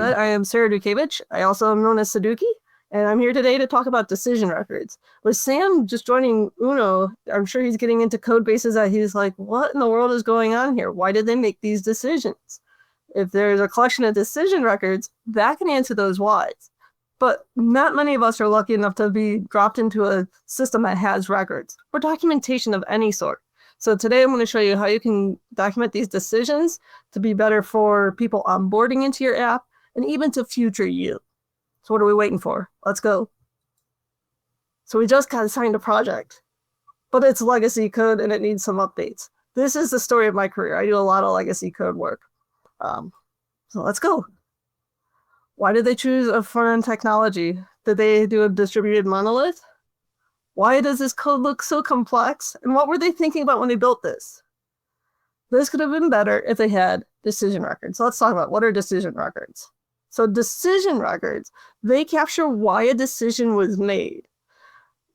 said, I am Sarah Dutkiewicz. I also am known as Saduki, and I'm here today to talk about decision records. With Sam just joining Uno, I'm sure he's getting into code bases that he's like, what in the world is going on here? Why did they make these decisions? If there's a collection of decision records, that can answer those whys. But not many of us are lucky enough to be dropped into a system that has records or documentation of any sort. So today I'm going to show you how you can document these decisions to be better for people onboarding into your app and even to future you. So what are we waiting for? Let's go. So we just got assigned a project, but it's legacy code and it needs some updates. This is the story of my career. I do a lot of legacy code work. So let's go. Why did they choose a front-end technology? Did they do a distributed monolith? Why does this code look so complex? And what were they thinking about when they built this? This could have been better if they had decision records. So let's talk about what are decision records. So decision records, they capture why a decision was made.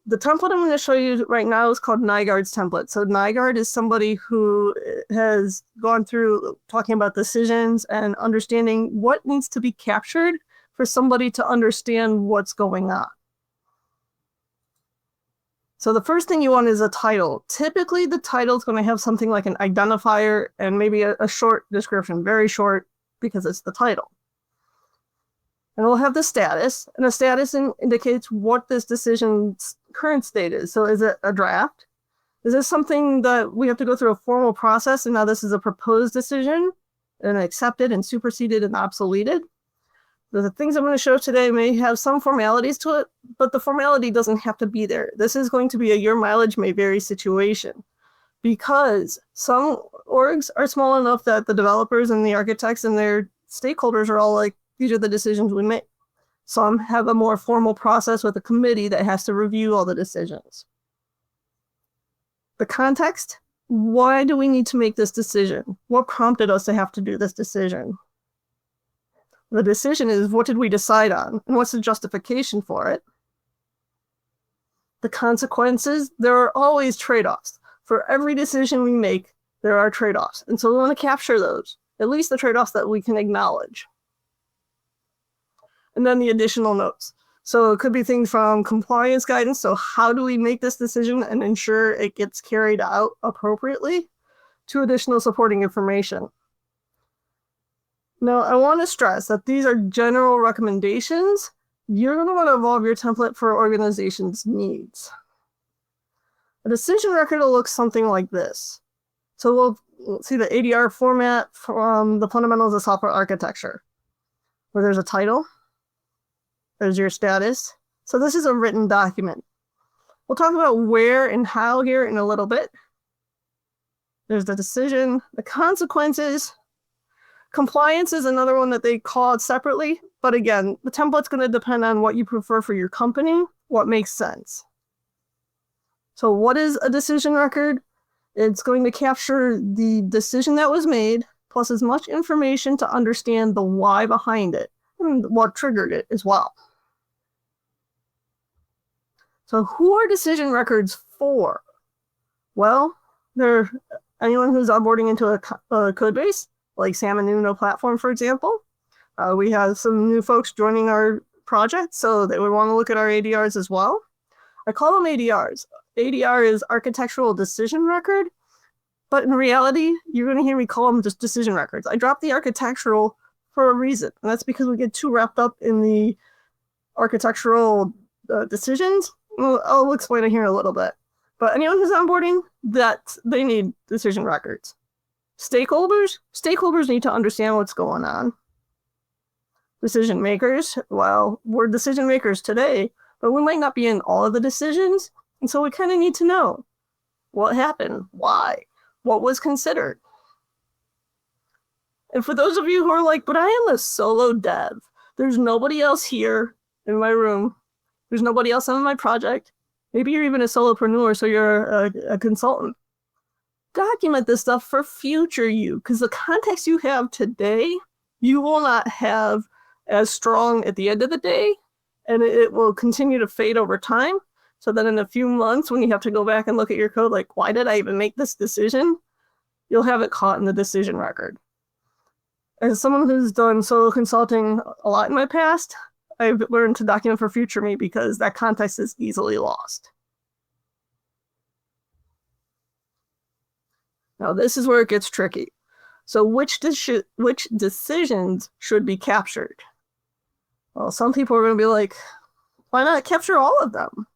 The template I'm going to show you right now is called Nygaard's template. So Nygaard is somebody who has gone through talking about decisions and understanding what needs to be captured for somebody to understand what's going on. So the first thing you want is a title. Typically, the title is going to have something like an identifier and maybe a short description, very short, because it's the title. And we'll have the status, and the status indicates what this decision's current state is. So is it a draft? Is this something that we have to go through a formal process, and now this is a proposed decision, and accepted and superseded and obsoleted? The things I'm going to show today may have some formalities to it, but the formality doesn't have to be there. This is going to be a your mileage may vary situation, because some orgs are small enough that the developers and the architects and their stakeholders are all like, these are the decisions we make. Some have a more formal process with a committee that has to review all the decisions. The context, why do we need to make this decision? What prompted us to have to do this decision? The decision is, what did we decide on? And what's the justification for it? The consequences, there are always trade-offs. For every decision we make, there are trade-offs. And so we want to capture those, at least the trade-offs that we can acknowledge. And then the additional notes. So it could be things from compliance guidance. So how do we make this decision and ensure it gets carried out appropriately, to additional supporting information. Now, I want to stress that these are general recommendations. You're going to want to evolve your template for organization's needs. A decision record will look something like this. So we'll see the ADR format from the Fundamentals of Software Architecture, where there's a title, there's your status. So this is a written document. We'll talk about where and how here in a little bit. There's the decision, the consequences. Compliance is another one that they call it separately. But again, the template's going to depend on what you prefer for your company, what makes sense. So what is a decision record? It's going to capture the decision that was made, plus as much information to understand the why behind it and what triggered it as well. So who are decision records for? Well, they're anyone who's onboarding into a code base, like Sam and Uno platform, for example. We have some new folks joining our project, so they would want to look at our ADRs as well. I call them ADRs. ADR is architectural decision record, but in reality, you're going to hear me call them just decision records. I dropped the architectural for a reason, and that's because we get too wrapped up in the architectural decisions. Well, I'll explain it here in a little bit. But anyone who's onboarding, that they need decision records. Stakeholders need to understand what's going on. Decision makers, well, we're decision makers today, but we might not be in all of the decisions. And so we kind of need to know what happened, why, what was considered. And for those of you who are like, but I am a solo dev. There's nobody else here in my room. There's nobody else on my project. Maybe you're even a solopreneur, so you're a consultant. Document this stuff for future you, because the context you have today, you will not have as strong at the end of the day, and it will continue to fade over time. So that in a few months, when you have to go back and look at your code, like, why did I even make this decision? You'll have it caught in the decision record. As someone who's done solo consulting a lot in my past, I've learned to document for future me because that context is easily lost. Now, this is where it gets tricky. So which decisions should be captured? Well, some people are going to be like, why not capture all of them?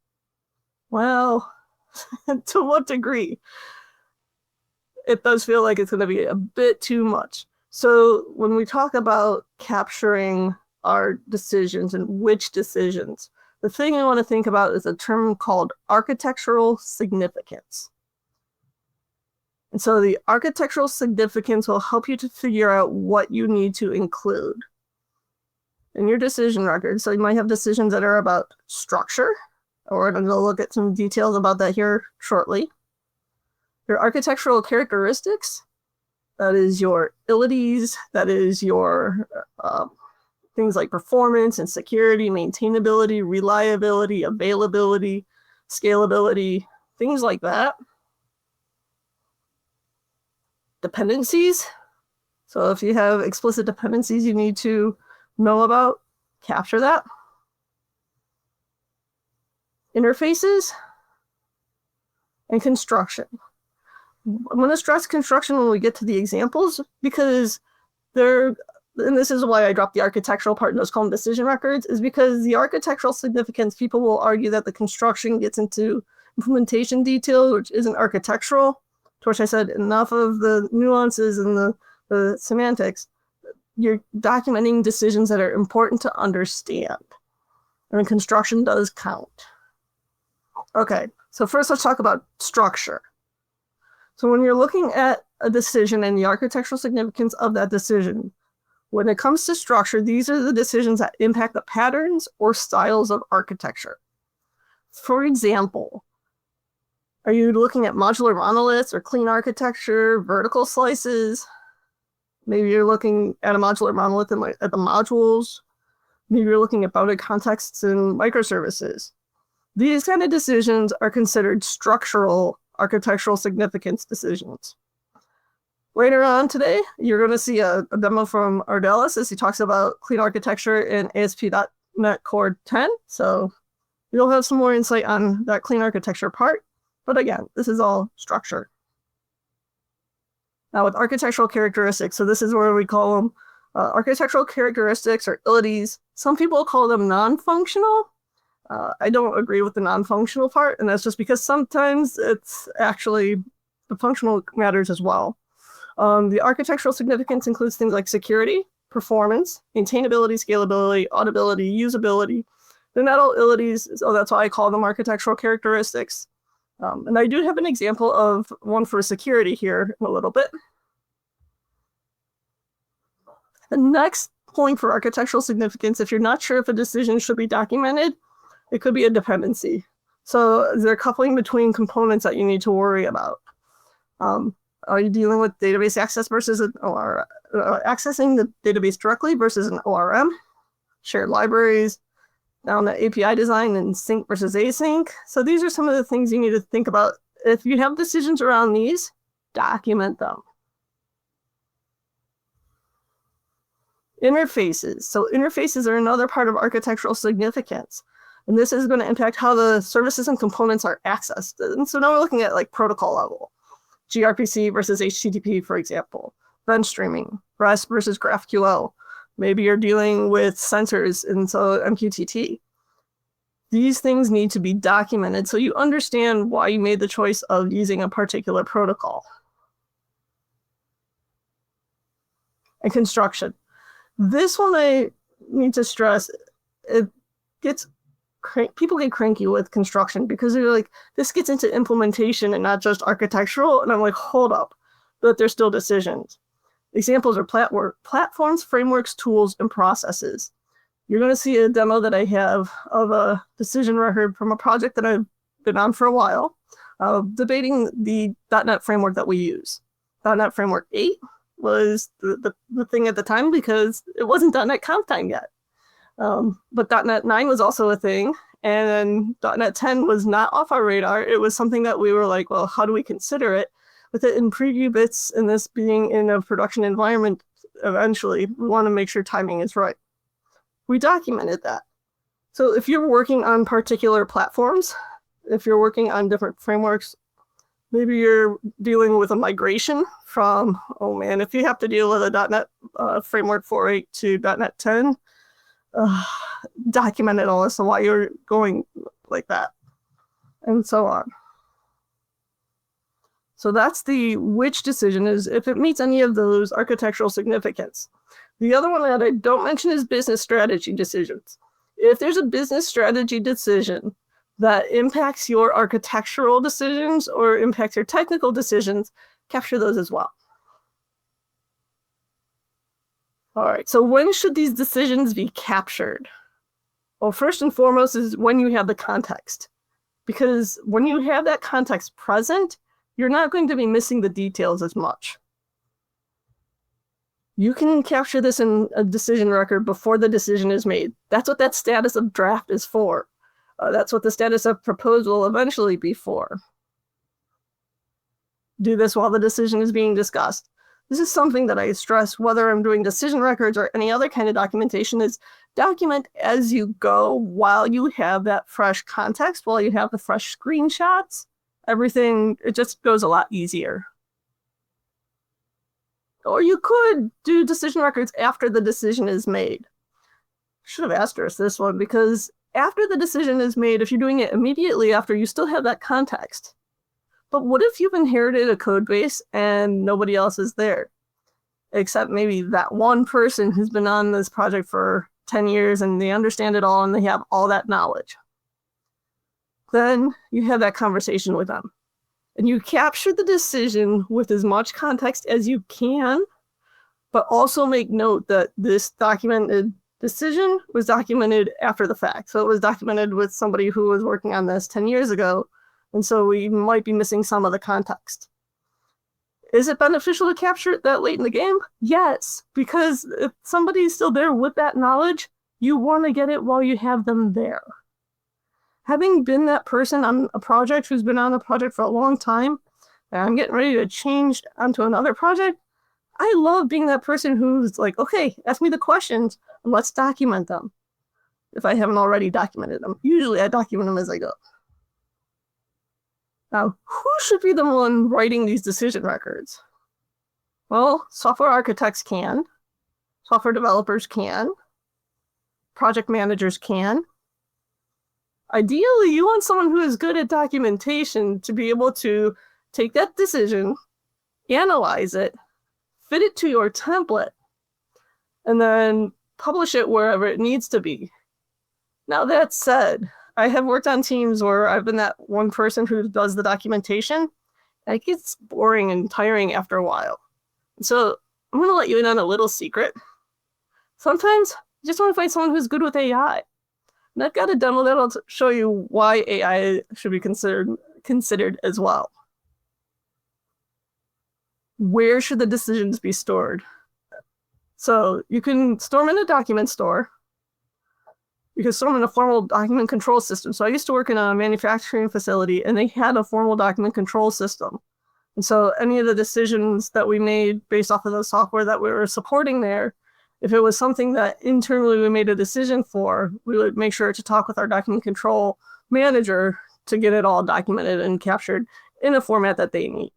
Well, to what degree? It does feel like it's going to be a bit too much. So when we talk about capturing our decisions and which decisions, the thing I want to think about is a term called architectural significance. And so the architectural significance will help you to figure out what you need to include in your decision record. So you might have decisions that are about structure, or we're going to look at some details about that here shortly. Your architectural characteristics, that is your abilities, that is your things like performance and security, maintainability, reliability, availability, scalability, things like that. Dependencies. So if you have explicit dependencies you need to know about, capture that. Interfaces and construction. I'm going to stress construction when we get to the examples because and this is why I dropped the architectural part and those call them decision records, is because the architectural significance, people will argue that the construction gets into implementation detail, which isn't architectural, to which I said enough of the nuances and the semantics. You're documenting decisions that are important to understand. And construction does count. Okay, so first let's talk about structure. So when you're looking at a decision and the architectural significance of that decision, when it comes to structure, these are the decisions that impact the patterns or styles of architecture. For example, are you looking at modular monoliths or clean architecture, vertical slices? Maybe you're looking at a modular monolith and at the modules. Maybe you're looking at bounded contexts and microservices. These kind of decisions are considered structural architectural significance decisions. Later on today, you're going to see a demo from Ardelis as he talks about clean architecture in ASP.NET Core 10. So you'll have some more insight on that clean architecture part. But again, this is all structure. Now with architectural characteristics, so this is where we call them architectural characteristics or abilities. Some people call them non-functional. I don't agree with the non-functional part, and that's just because sometimes it's actually the functional matters as well. The architectural significance includes things like security, performance, maintainability, scalability, auditability, usability. They're not all abilities, so that's why I call them architectural characteristics. And I do have an example of one for security here in a little bit. The next point for architectural significance, if you're not sure if a decision should be documented, it could be a dependency. So they're coupling between components that you need to worry about. Are you dealing with database access versus an ORM? Accessing the database directly versus an ORM? Shared libraries, down to API design and sync versus async. So these are some of the things you need to think about. If you have decisions around these, document them. Interfaces. So interfaces are another part of architectural significance. And this is going to impact how the services and components are accessed. And so now we're looking at like protocol level. gRPC versus HTTP, for example. Event streaming, REST versus GraphQL. Maybe you're dealing with sensors, and so MQTT. These things need to be documented so you understand why you made the choice of using a particular protocol. And construction. This one I need to stress, people get cranky with construction because they're like, this gets into implementation and not just architectural. And I'm like, hold up, but they're still decisions. Examples are platforms, frameworks, tools, and processes. You're going to see a demo that I have of a decision record from a project that I've been on for a while, debating the .NET framework that we use. .NET Framework 8 was the thing at the time because it wasn't .NET Conf time yet. But .NET 9 was also a thing, and then .NET 10 was not off our radar. It was something that we were like, well, how do we consider it? With it in preview bits and this being in a production environment eventually we want to make sure timing is right. We documented that. So if you're working on particular platforms, if you're working on different frameworks, maybe you're dealing with a migration from, if you have to deal with a .NET framework 4.8 to .NET 10, document it all as to why you're going like that, and so on. So that's the which decision is if it meets any of those architectural significance. The other one that I don't mention is business strategy decisions. If there's a business strategy decision that impacts your architectural decisions or impacts your technical decisions, capture those as well. All right, so when should these decisions be captured? Well, first and foremost is when you have the context. Because when you have that context present, you're not going to be missing the details as much. You can capture this in a decision record before the decision is made. That's what that status of draft is for. That's what the status of proposal will eventually be for. Do this while the decision is being discussed. This is something that I stress whether I'm doing decision records or any other kind of documentation is document as you go while you have that fresh context, while you have the fresh screenshots. Everything, it just goes a lot easier. Or you could do decision records after the decision is made. Should have asterisked this one because after the decision is made, if you're doing it immediately after, you still have that context. But what if you've inherited a code base and nobody else is there? Except maybe that one person who's been on this project for 10 years and they understand it all and they have all that knowledge. Then you have that conversation with them. And you capture the decision with as much context as you can, but also make note that this documented decision was documented after the fact. So it was documented with somebody who was working on this 10 years ago. And so we might be missing some of the context. Is it beneficial to capture it that late in the game? Yes, because if somebody's still there with that knowledge, you want to get it while you have them there. Having been that person on a project who's been on a project for a long time, and I'm getting ready to change onto another project, I love being that person who's like, okay, ask me the questions and let's document them. If I haven't already documented them. Usually I document them as I go. Now, who should be the one writing these decision records? Well, software architects can, software developers can, project managers can. Ideally, you want someone who is good at documentation to be able to take that decision, analyze it, fit it to your template, and then publish it wherever it needs to be. Now, that said, I have worked on teams where I've been that one person who does the documentation. It gets boring and tiring after a while. So I'm going to let you in on a little secret. Sometimes you just want to find someone who's good with AI. And I've got a demo that'll show you why AI should be considered as well. Where should the decisions be stored? So you can store them in a document store. You can store them in a formal document control system. So I used to work in a manufacturing facility and they had a formal document control system. And so any of the decisions that we made based off of the software that we were supporting there, if it was something that internally we made a decision for, we would make sure to talk with our document control manager to get it all documented and captured in a format that they need.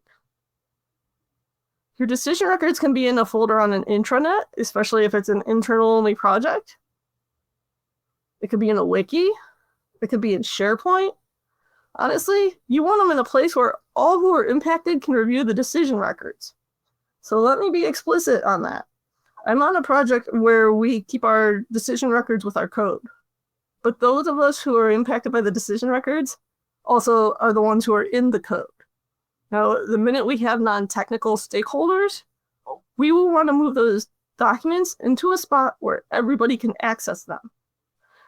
Your decision records can be in a folder on an intranet, especially if it's an internal-only project. It could be in a wiki. It could be in SharePoint. Honestly, you want them in a place where all who are impacted can review the decision records. So let me be explicit on that. I'm on a project where we keep our decision records with our code. But those of us who are impacted by the decision records also are the ones who are in the code. Now, the minute we have non-technical stakeholders, we will want to move those documents into a spot where everybody can access them.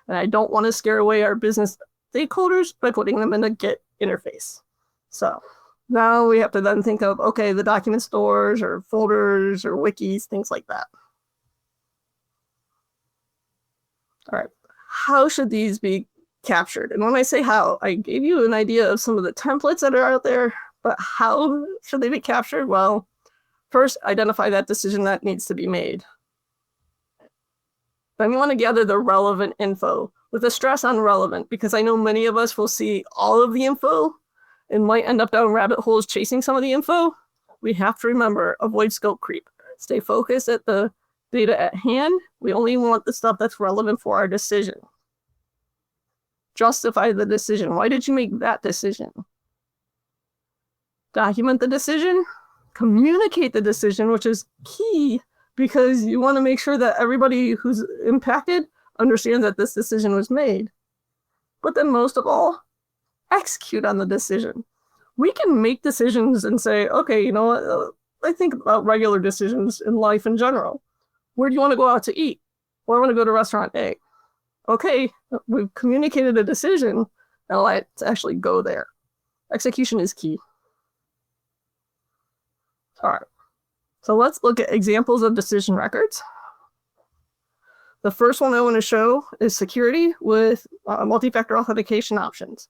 And I don't want to scare away our business stakeholders by putting them in a Git interface. So now we have to then think of, okay, the document stores or folders or wikis, things like that. All right, how should these be captured? And when I say how, I gave you an idea of some of the templates that are out there, but how should they be captured? Well, First, identify that decision that needs to be made. Then you want to gather the relevant info with a stress on relevant, because I know many of us will see all of the info and might end up down rabbit holes chasing some of the info. We have to remember, avoid scope creep. Stay focused at the data at hand. We only want the stuff that's relevant for our decision. Justify the decision. Why did you make that decision? Document the decision. Communicate the decision, which is key, because you want to make sure that everybody who's impacted understands that this decision was made. But then most of all, execute on the decision. We can make decisions and say, okay, you know what? I think about regular decisions in life in general. Where do you want to go out to eat? Well, I want to go to restaurant A. Okay, we've communicated a decision. Now let's actually go there. Execution is key. All right, so let's look at examples of decision records. The first one I want to show is security with multi-factor authentication options.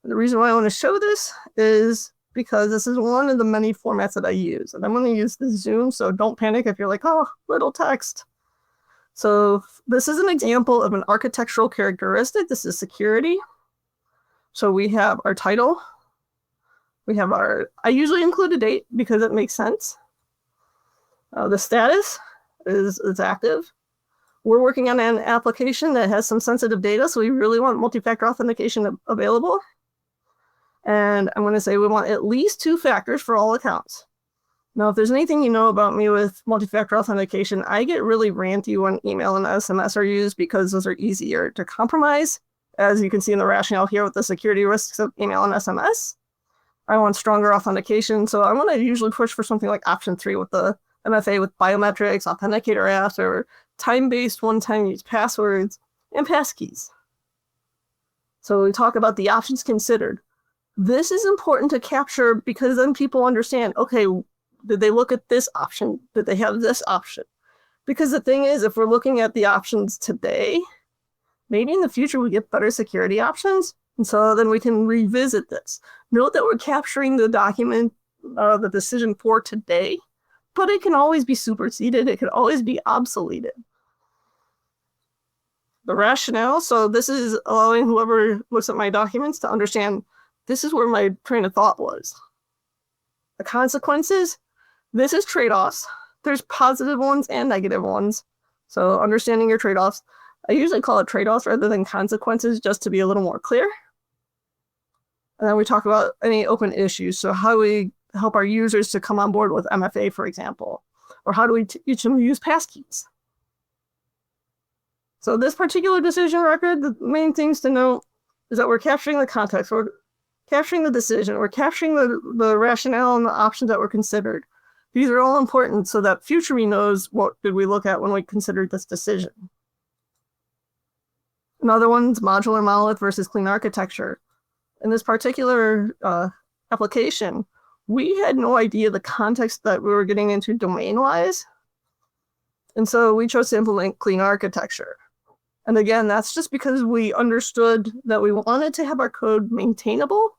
And the reason why I want to show this is because this is one of the many formats that I use. And I'm going to use the Zoom, so don't panic if you're like, oh, little text. So this is an example of an architectural characteristic. This is security. So we have our title. We have I usually include a date because it makes sense. The status is active. We're working on an application that has some sensitive data, so we really want multi-factor authentication available. And I'm going to say we want at least 2 factors for all accounts. Now, if there's anything you know about me with multi-factor authentication, I get really ranty when email and SMS are used because those are easier to compromise. As you can see in the rationale here with the security risks of email and SMS. I want stronger authentication, so I'm going to usually push for something like option 3 with the MFA with biometrics, authenticator apps, or time-based one-time use passwords, and passkeys. So we talk about the options considered. This is important to capture because then people understand, okay, did they look at this option? Did they have this option? Because the thing is, if we're looking at the options today, maybe in the future we get better security options. And so then we can revisit this. Note that we're capturing the document, the decision for today, but it can always be superseded. It could always be obsoleted. The rationale, so this is allowing whoever looks at my documents to understand this is where my train of thought was. The consequences, this is trade-offs. There's positive ones and negative ones. So understanding your trade-offs. I usually call it trade-offs rather than consequences just to be a little more clear. And then we talk about any open issues. So how do we help our users to come on board with MFA, for example? Or how do we teach them to use passkeys? So this particular decision record, the main things to note is that we're capturing the context. We're capturing the decision. We're capturing the rationale and the options that were considered. These are all important so that future me knows what did we look at when we considered this decision. Another one's modular monolith versus clean architecture. In this particular application, we had no idea the context that we were getting into domain-wise. And so we chose to implement clean architecture. And again, that's just because we understood that we wanted to have our code maintainable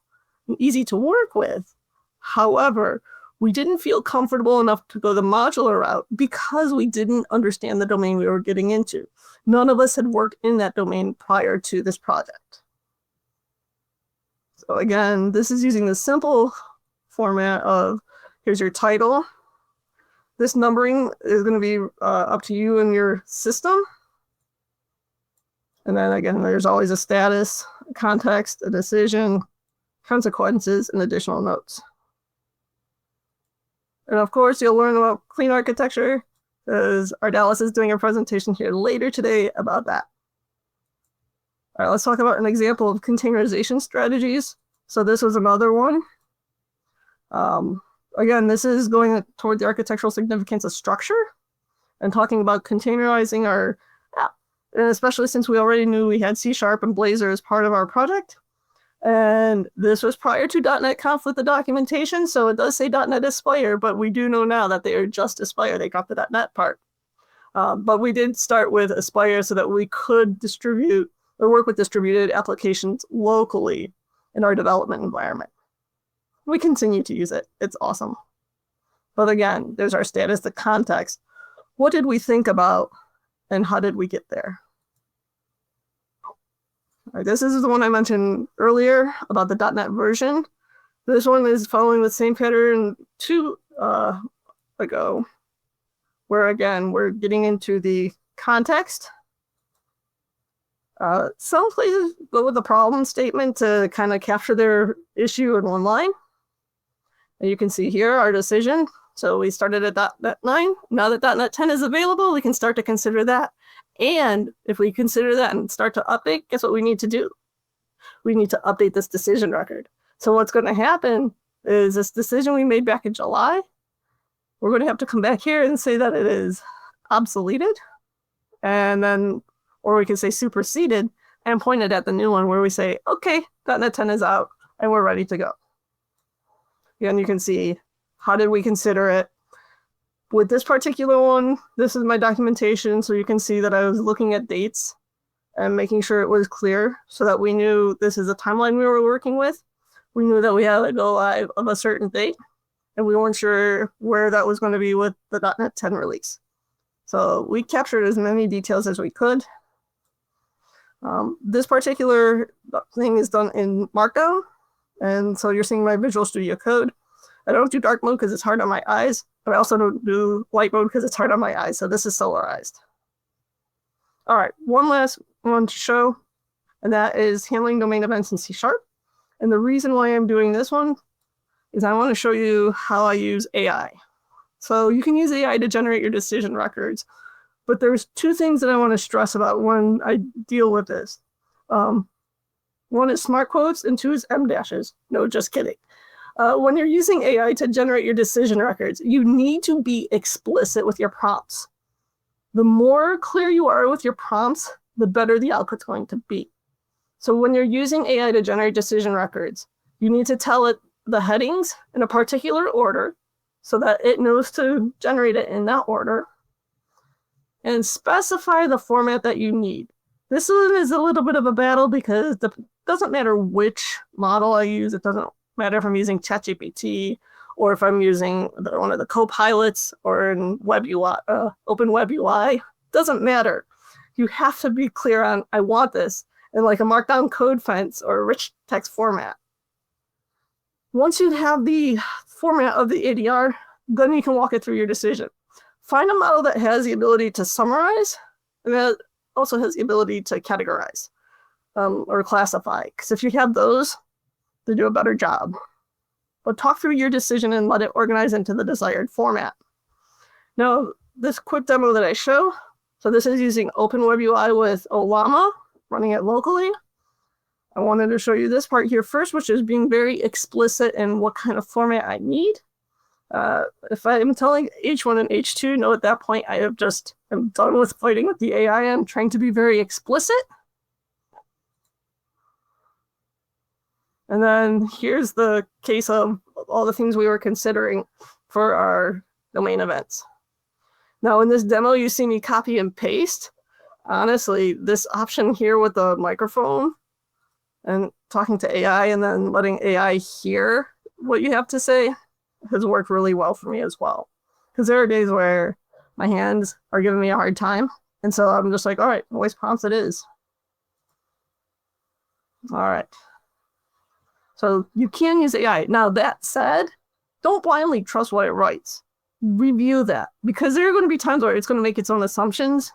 and easy to work with. However, we didn't feel comfortable enough to go the modular route because we didn't understand the domain we were getting into. None of us had worked in that domain prior to this project. So again, this is using the simple format of here's your title. This numbering is going to be up to you and your system. And then again, there's always a status, a context, a decision, consequences, and additional notes. And of course, you'll learn about clean architecture because Ardalis is doing a presentation here later today about that. All right, let's talk about an example of containerization strategies. So this was another one. Again, this is going toward the architectural significance of structure and talking about containerizing our app. And especially since we already knew we had C# and Blazor as part of our project. And this was prior to .NET Conf with the documentation, so it does say .NET Aspire, but we do know now that they are just Aspire. They got the .NET part. But we did start with Aspire so that we could distribute or work with distributed applications locally in our development environment. We continue to use it. It's awesome. But again, there's our status, the context. What did we think about and how did we get there? All right, this is the one I mentioned earlier about the .NET version. This one is following the same pattern 2 ago, where again, we're getting into the context. Some places go with the problem statement to kind of capture their issue in one line. And you can see here our decision. So we started at .NET 9. Now that .NET 10 is available, we can start to consider that. And if we consider that and start to update, guess what we need to do? We need to update this decision record. So what's going to happen is this decision we made back in July, we're going to have to come back here and say that it is obsoleted. And then, or we can say superseded and point it at the new one where we say, okay, .NET 10 is out and we're ready to go. And you can see, how did we consider it? With this particular one, this is my documentation. So you can see that I was looking at dates and making sure it was clear so that we knew this is the timeline we were working with. We knew that we had to go live of a certain date, and we weren't sure where that was going to be with the .NET 10 release. So we captured as many details as we could. This particular thing is done in Markdown, and so you're seeing my Visual Studio Code. I don't do dark mode because it's hard on my eyes, but I also don't do light mode because it's hard on my eyes, so this is solarized. All right, one last one to show, and that is handling domain events in C#. And the reason why I'm doing this one is I want to show you how I use AI. So you can use AI to generate your decision records, but there's 2 things that I want to stress about when I deal with this. One is smart quotes and 2 is M dashes. No, just kidding. When you're using AI to generate your decision records, you need to be explicit with your prompts. The more clear you are with your prompts, the better the output's going to be. So when you're using AI to generate decision records, you need to tell it the headings in a particular order so that it knows to generate it in that order, and specify the format that you need. This one is a little bit of a battle because it doesn't matter which model I use. It doesn't matter if I'm using ChatGPT or if I'm using one of the co-pilots or in Web UI, Open Web UI. Doesn't matter. You have to be clear on, I want this in like a markdown code fence or a rich text format. Once you have the format of the ADR, then you can walk it through your decision. Find a model that has the ability to summarize and that also has the ability to categorize or classify. Because if you have those, they do a better job. But talk through your decision and let it organize into the desired format. Now, this quick demo that I show, so this is using Open Web UI with Olama, running it locally. I wanted to show you this part here first, which is being very explicit in what kind of format I need. If I'm telling H1 and H2, no, at that point, I'm done with fighting with the AI. I'm trying to be very explicit. And then here's the case of all the things we were considering for our domain events. Now, in this demo, you see me copy and paste. Honestly, this option here with the microphone and talking to AI and then letting AI hear what you have to say has worked really well for me as well. Because there are days where my hands are giving me a hard time. And so I'm just like, all right, voice prompts it is. All right. So you can use AI. Now, that said, don't blindly trust what it writes. Review that. Because there are going to be times where it's going to make its own assumptions,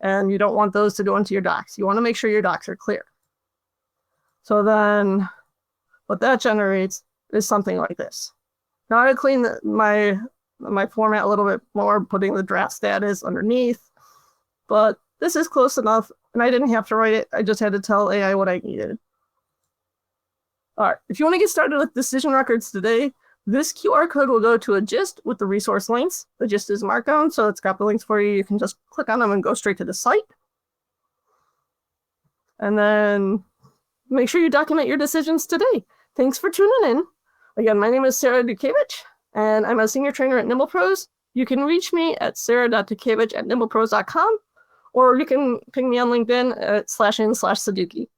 and you don't want those to go into your docs. You want to make sure your docs are clear. So then what that generates is something like this. Now I clean my format a little bit more, putting the draft status underneath, but this is close enough, and I didn't have to write it. I just had to tell AI what I needed. All right, if you want to get started with decision records today, this QR code will go to a gist with the resource links. The gist is Markdown, so it's got the links for you. You can just click on them and go straight to the site. And then make sure you document your decisions today. Thanks for tuning in. Again, my name is Sarah Dutkiewicz, and I'm a senior trainer at NimblePros. You can reach me at sarah.dutkiewicz@nimblepros.com, or you can ping me on LinkedIn at /in/Saduki.